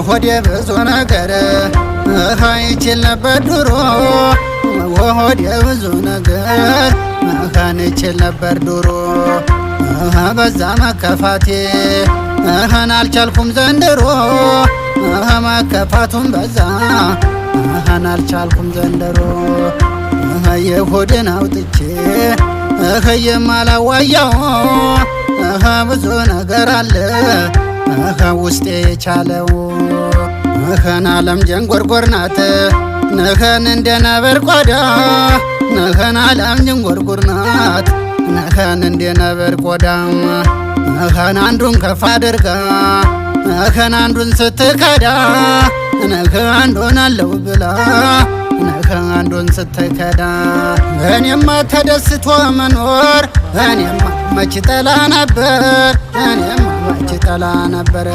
ሆዴ ብዙ ነገር ይችል ነበር ድሮ ሆዴ ብዙ ነገር ይችል ነበር ድሮ በዛ መከፋቴ አልቻልኩም ዘንድሮ መከፋቱም በዛ አልቻልኩም ዘንድሮ የሆዴን አውጥቼ የማላዋያው ብዙ ነገር አለ ውስጤ የቻለው ዓለም ጀንጎርጎር ናት እንደ ነብር ቆዳ ዓለም ጀንጎርጎር ናት እንደ ነብር ቆዳ አንዱን ከፍ አድርጋ አንዱን ስትከዳ አንዱን አለው ብላ አንዱን ስትከዳ እኔማ ተደስቶ መኖር እኔማ መች ጠላ ነበር እኔማ መች ጠላ ነበር